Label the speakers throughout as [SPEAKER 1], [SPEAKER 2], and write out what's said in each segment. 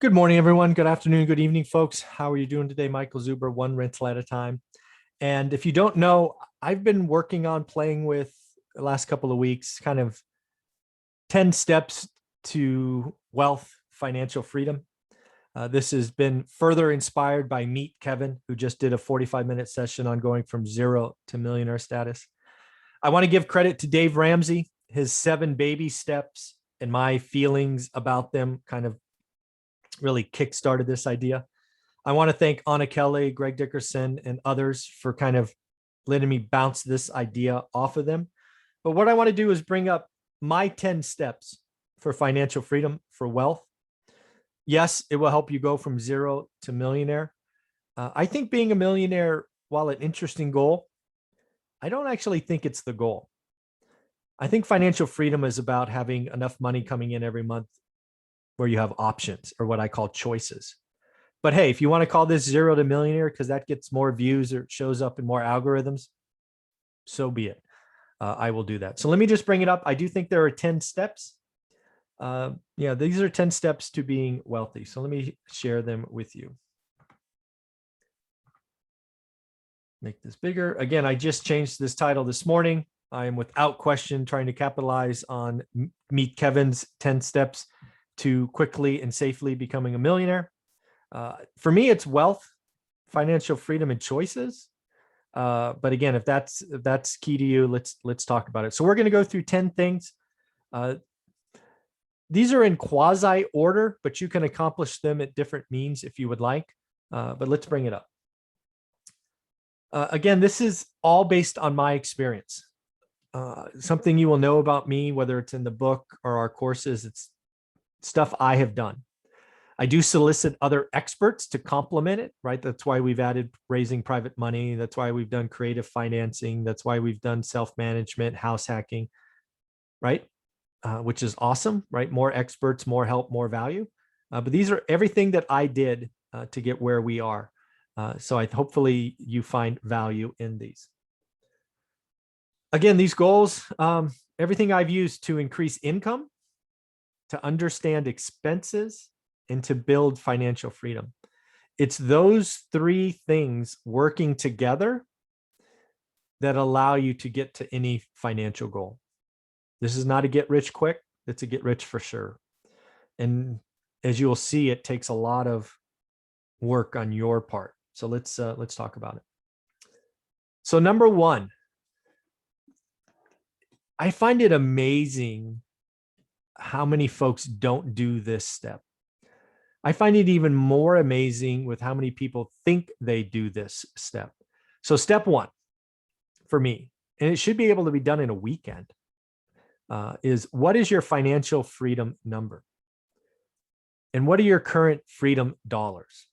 [SPEAKER 1] Good morning, everyone. Good afternoon, good evening, folks. How are you doing today? Michael Zuber, one rental at a time. And if you don't know, I've been working on playing with the last couple of weeks, kind of 10 steps to wealth, financial freedom. This has been further inspired by Meet Kevin, who just did a 45-minute session on going from zero to millionaire status. I want to give credit to Dave Ramsey, his 7 baby steps and my feelings about them kind of really kickstarted this idea. I want to thank Anna Kelly, Greg Dickerson, and others for kind of letting me bounce this idea off of them. But what I want to do is bring up my 10 steps for financial freedom, for wealth. Yes, it will help you go from zero to millionaire. I think being a millionaire, while an interesting goal, I don't actually think it's the goal. I think financial freedom is about having enough money coming in every month where you have options, or what I call choices. But hey, if you want to call this zero to millionaire because that gets more views or shows up in more algorithms, so be it. I will do that. So let me just bring it up. I do think there are 10 steps. These are 10 steps to being wealthy. So let me share them with you. Make this bigger. Again, I just changed this title this morning. I am without question trying to capitalize on Meet Kevin's 10 steps to quickly and safely becoming a millionaire. For me, it's wealth, financial freedom, and choices. But again, if that's key to you, let's talk about it. So we're going to go through 10 things. These are in quasi order, but you can accomplish them at different means if you would like. But let's bring it up. Again, this is all based on my experience. Something you will know about me, whether it's in the book or our courses, it's stuff I have done. I do solicit other experts to complement it, right? That's why we've added raising private money. That's why we've done creative financing. That's why we've done self-management, house hacking, right? Which is awesome, right? More experts, more help, more value. But these are everything that I did to get where we are. So hopefully you find value in these. Again, these goals, everything I've used to increase income, to understand expenses, and to build financial freedom. It's those 3 things working together that allow you to get to any financial goal. This is not a get rich quick, it's a get rich for sure. And as you will see, it takes a lot of work on your part. So let's talk about it. So number 1, I find it amazing how many folks don't do this step. I find it even more amazing with how many people think they do this step. So step 1 for me, and it should be able to be done in a weekend, is what is your financial freedom number? And what are your current freedom dollars?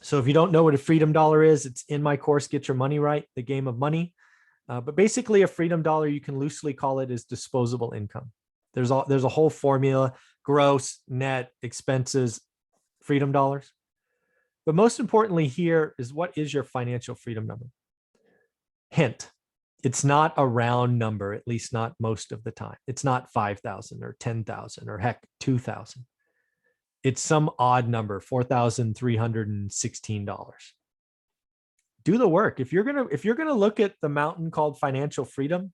[SPEAKER 1] So if you don't know what a freedom dollar is, it's in my course, Get Your Money Right, the game of money. But basically a freedom dollar, you can loosely call it, is disposable income. There's a whole formula: gross, net, expenses, freedom dollars. But most importantly here is, what is your financial freedom number? Hint, it's not a round number, at least not most of the time. It's not 5,000 or 10,000 or heck, 2,000. It's some odd number, $4,316. Do the work. If you're gonna look at the mountain called financial freedom,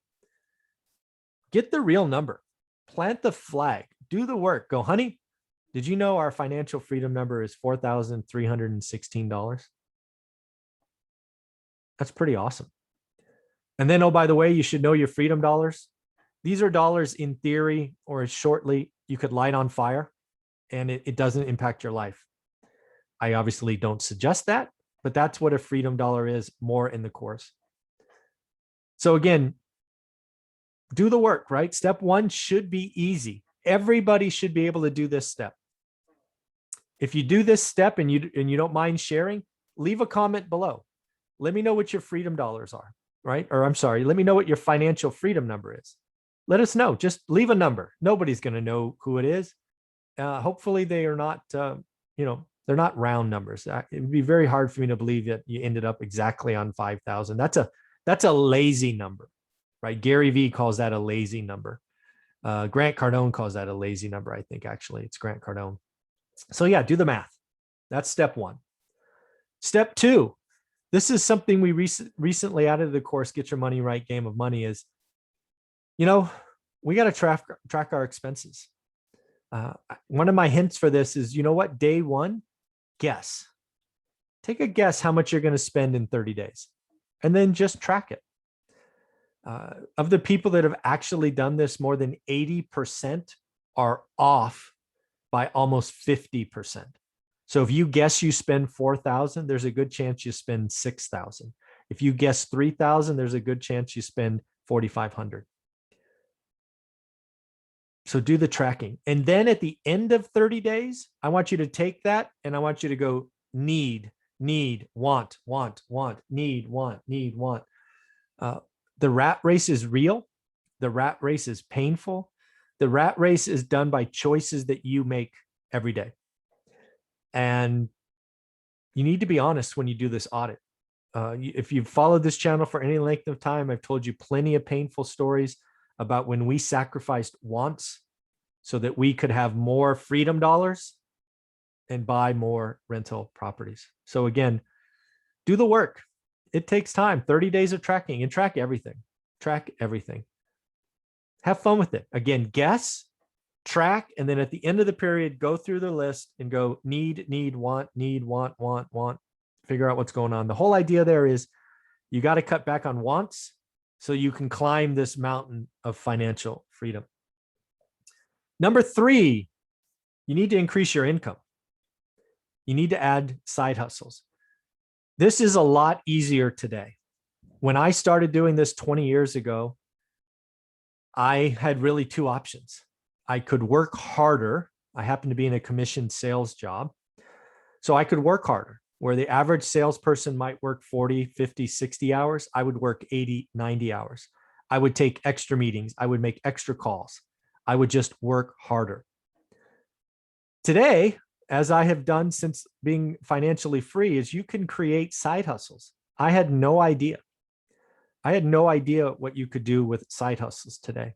[SPEAKER 1] get the real number. Plant the flag. Do the work. Go, honey, did you know our financial freedom number is $4,316? That's pretty awesome. And then, oh, by the way, you should know your freedom dollars. These are dollars in theory, or shortly, you could light on fire and it doesn't impact your life. I obviously don't suggest that, but that's what a freedom dollar is, more in the course. So again, do the work, right? Step 1 should be easy. Everybody should be able to do this step. If you do this step and you don't mind sharing, leave a comment below. Let me know what your freedom dollars are, right? Or I'm sorry, let me know what your financial freedom number is. Let us know. Just leave a number. Nobody's going to know who it is. Hopefully they are not, they're not round numbers. It would be very hard for me to believe that you ended up exactly on 5,000. That's a lazy number, right? Gary Vee calls that a lazy number. Grant Cardone calls that a lazy number. I think actually it's Grant Cardone. So yeah, do the math. That's step one. Step two, this is something we recently added to the course, Get Your Money Right Game of Money, is, we got to track our expenses. One of my hints for this is, what, day one, guess. Take a guess how much you're going to spend in 30 days and then just track it. Of the people that have actually done this, more than 80% are off by almost 50%. So if you guess you spend 4,000, there's a good chance you spend 6,000. If you guess 3,000, there's a good chance you spend 4,500. So do the tracking. And then at the end of 30 days, I want you to take that and I want you to go need, want, need, want. The rat race is real. The rat race is painful. The rat race is done by choices that you make every day. And you need to be honest when you do this audit. If you've followed this channel for any length of time, I've told you plenty of painful stories about when we sacrificed wants so that we could have more freedom dollars and buy more rental properties. So again, do the work. It takes time, 30 days of tracking, and track everything. Track everything. Have fun with it. Again, guess, track, and then at the end of the period, go through the list and go need, want, want. Figure out what's going on. The whole idea there is you got to cut back on wants so you can climb this mountain of financial freedom. Number three, you need to increase your income. You need to add side hustles. This is a lot easier today. When I started doing this 20 years ago, I had really two options. I could work harder. I happened to be in a commission sales job. So I could work harder, where the average salesperson might work 40, 50, 60 hours. I would work 80, 90 hours. I would take extra meetings. I would make extra calls. I would just work harder. Today, as I have done since being financially free, is you can create side hustles. I had no idea. I had no idea what you could do with side hustles today.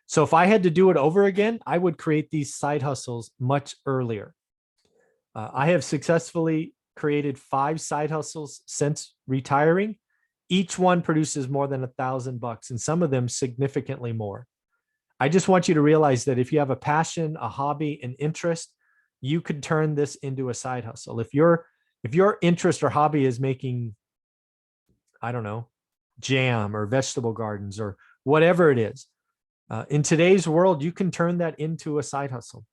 [SPEAKER 1] So if I had to do it over again, I would create these side hustles much earlier. I have successfully created 5 side hustles since retiring. Each one produces more than $1,000, and some of them significantly more. I just want you to realize that if you have a passion, a hobby, an interest, you could turn this into a side hustle. If your interest or hobby is making, I don't know, jam or vegetable gardens or whatever it is, in today's world, you can turn that into a side hustle.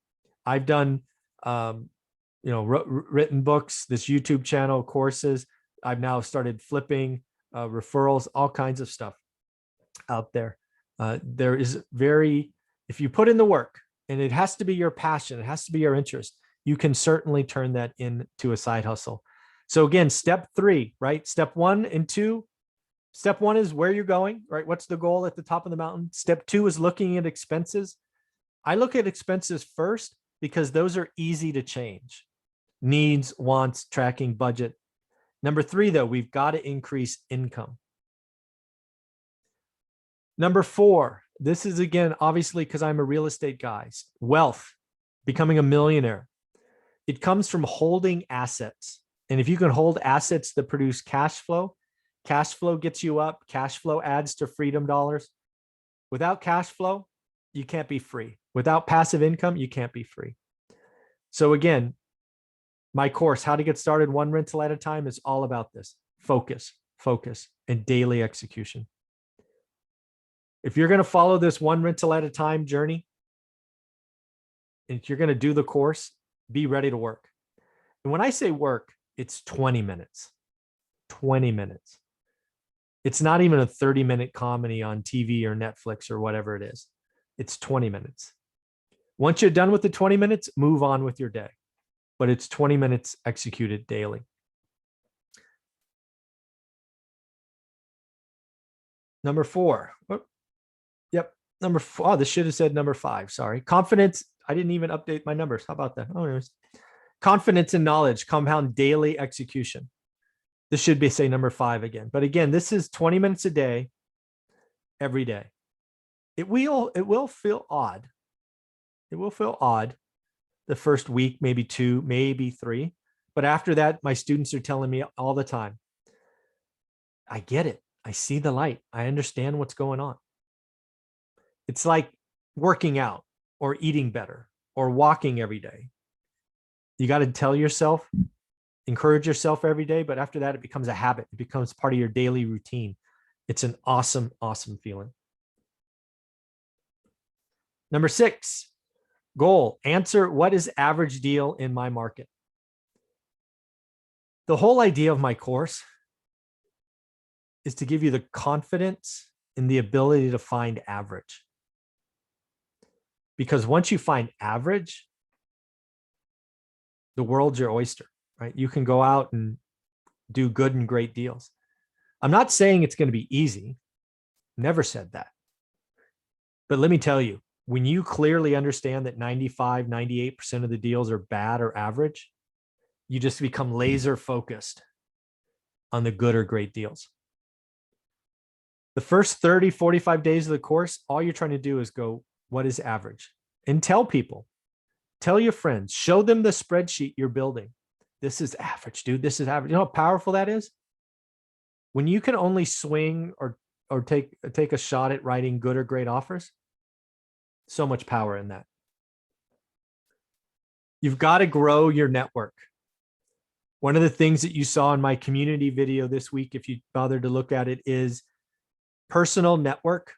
[SPEAKER 1] I've done, written books, this YouTube channel, courses. I've now started flipping, referrals, all kinds of stuff out there. There is if you put in the work, and it has to be your passion, it has to be your interest, you can certainly turn that into a side hustle. So again, step 3, right? Step 1 and 2. Step 1 is where you're going, right? What's the goal at the top of the mountain? Step 2 is looking at expenses. I look at expenses first because those are easy to change. Needs, wants, tracking, budget. Number 3, though, we've got to increase income. Number 4, this is, again, obviously because I'm a real estate guy, wealth, becoming a millionaire. It comes from holding assets. And if you can hold assets that produce cash flow gets you up. Cash flow adds to freedom dollars. Without cash flow, you can't be free. Without passive income, you can't be free. So again, my course, How to Get Started One Rental at a Time, is all about this. Focus, and daily execution. If you're going to follow this one rental at a time journey, and if you're going to do the course, be ready to work. And when I say work, it's 20 minutes. 20 minutes. It's not even a 30-minute comedy on TV or Netflix or whatever it is. It's 20 minutes. Once you're done with the 20 minutes, move on with your day. But it's 20 minutes executed daily. Number 4. Yep. Number 4. Oh, this should have said number 5. Sorry. Confidence. I didn't even update my numbers. How about that? Oh, anyways. Confidence and knowledge compound daily execution. This should be, say, number 5 again. But again, this is 20 minutes a day, every day. It will feel odd. It will feel odd the first week, maybe 2, maybe 3. But after that, my students are telling me all the time, I get it. I see the light. I understand what's going on. It's like working out or eating better or walking every day. You got to tell yourself, encourage yourself every day. But after that, it becomes a habit. It becomes part of your daily routine. It's an awesome, awesome feeling. Number 6, goal. Answer, what is average deal in my market? The whole idea of my course is to give you the confidence and the ability to find average. Because once you find average, the world's your oyster, right? You can go out and do good and great deals. I'm not saying it's going to be easy. Never said that. But let me tell you, when you clearly understand that 95, 98% of the deals are bad or average, you just become laser focused on the good or great deals. The first 30, 45 days of the course, all you're trying to do is go, what is average? And tell people, tell your friends, show them the spreadsheet you're building. This is average, dude. This is average. You know how powerful that is? When you can only swing or take a shot at writing good or great offers, so much power in that. You've got to grow your network. One of the things that you saw in my community video this week, if you bothered to look at it, is personal network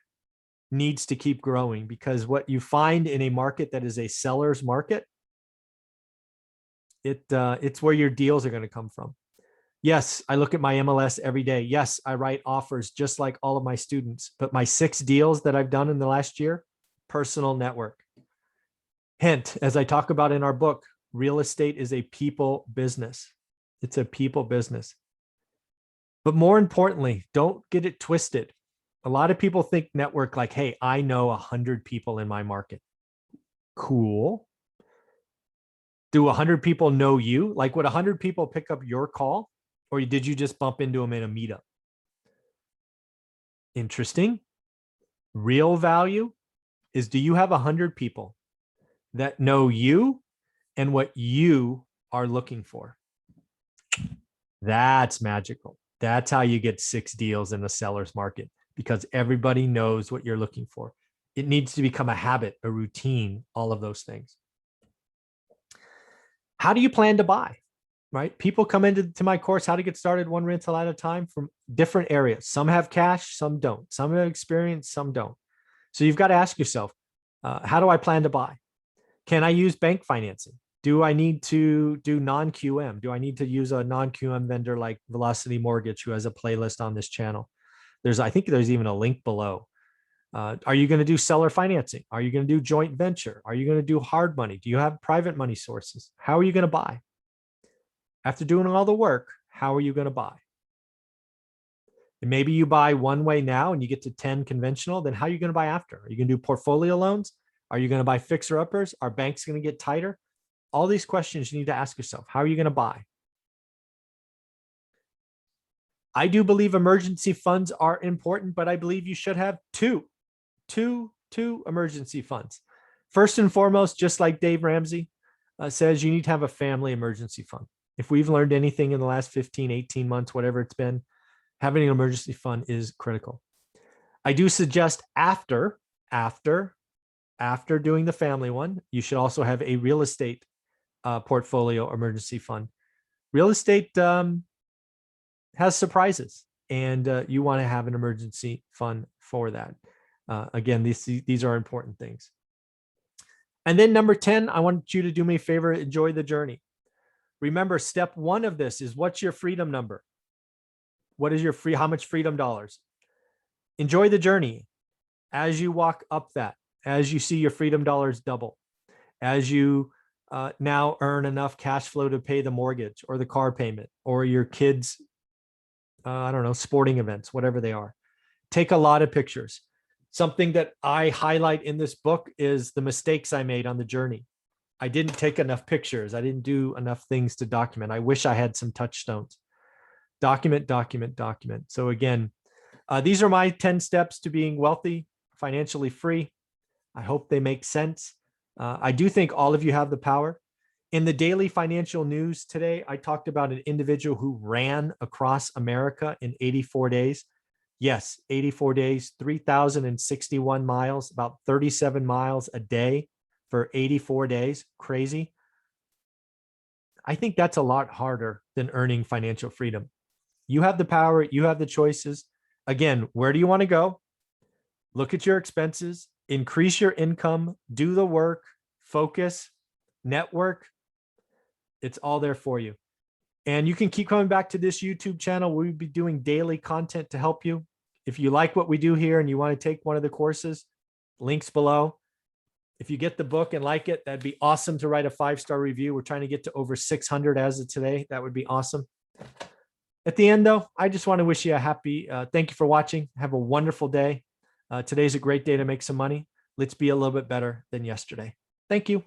[SPEAKER 1] needs to keep growing, because what you find in a market that is a seller's market, it's where your deals are going to come from. Yes, I look at my MLS every day. Yes, I write offers just like all of my students, but my 6 deals that I've done in the last year, personal network. Hint, as I talk about in our book, real estate is a people business. It's a people business. But more importantly, don't get it twisted. A lot of people think network like, hey, I know 100 people in my market. Cool. Do 100 people know you? Like, would 100 people pick up your call? Or did you just bump into them in a meetup? Interesting. Real value is, do you have 100 people that know you and what you are looking for? That's magical. That's how you get 6 deals in the seller's market, because everybody knows what you're looking for. It needs to become a habit, a routine, all of those things. How do you plan to buy? Right? People come into my course, how to get started one rental at a time, from different areas. Some have cash, some don't. Some have experience, some don't. So you've got to ask yourself, how do I plan to buy? Can I use bank financing? Do I need to do non-QM? Do I need to use a non-QM vendor like Velocity Mortgage, who has a playlist on this channel? I think there's even a link below. Are you going to do seller financing? Are you going to do joint venture? Are you going to do hard money? Do you have private money sources? How are you going to buy? After doing all the work, how are you going to buy? And maybe you buy one way now and you get to 10 conventional, then how are you going to buy after? Are you going to do portfolio loans? Are you going to buy fixer-uppers? Are banks going to get tighter? All these questions you need to ask yourself. How are you going to buy? I do believe emergency funds are important, but I believe you should have two emergency funds. First and foremost, just like Dave Ramsey says, you need to have a family emergency fund. If we've learned anything in the last 15, 18 months, whatever it's been, having an emergency fund is critical. I do suggest after doing the family one, you should also have a real estate portfolio emergency fund. Real estate has surprises, and you want to have an emergency fund for that. Again, these are important things. And then number 10, I want you to do me a favor, enjoy the journey. Remember, step 1 of this is, what's your freedom number? What is your how much freedom dollars? Enjoy the journey as you walk up that, as you see your freedom dollars double, as you now earn enough cash flow to pay the mortgage or the car payment or your kids' I don't know, sporting events, whatever they are. Take a lot of pictures. Something that I highlight in this book is the mistakes I made on the journey. I didn't take enough pictures. I didn't do enough things to document. I wish I had some touchstones. Document, document, document. So again, these are my 10 steps to being wealthy, financially free. I hope they make sense. I do think all of you have the power. In the daily financial news today, I talked about an individual who ran across America in 84 days. Yes, 84 days, 3,061 miles, about 37 miles a day for 84 days. Crazy. I think that's a lot harder than earning financial freedom. You have the power, you have the choices. Again, where do you want to go? Look at your expenses, increase your income, do the work, focus, network. It's all there for you. And you can keep coming back to this YouTube channel. We'll be doing daily content to help you. If you like what we do here and you want to take one of the courses, links below. If you get the book and like it, that'd be awesome to write a 5-star review. We're trying to get to over 600 as of today. That would be awesome. At the end, though, I just want to wish you a happy, thank you for watching. Have a wonderful day. Today's a great day to make some money. Let's be a little bit better than yesterday. Thank you.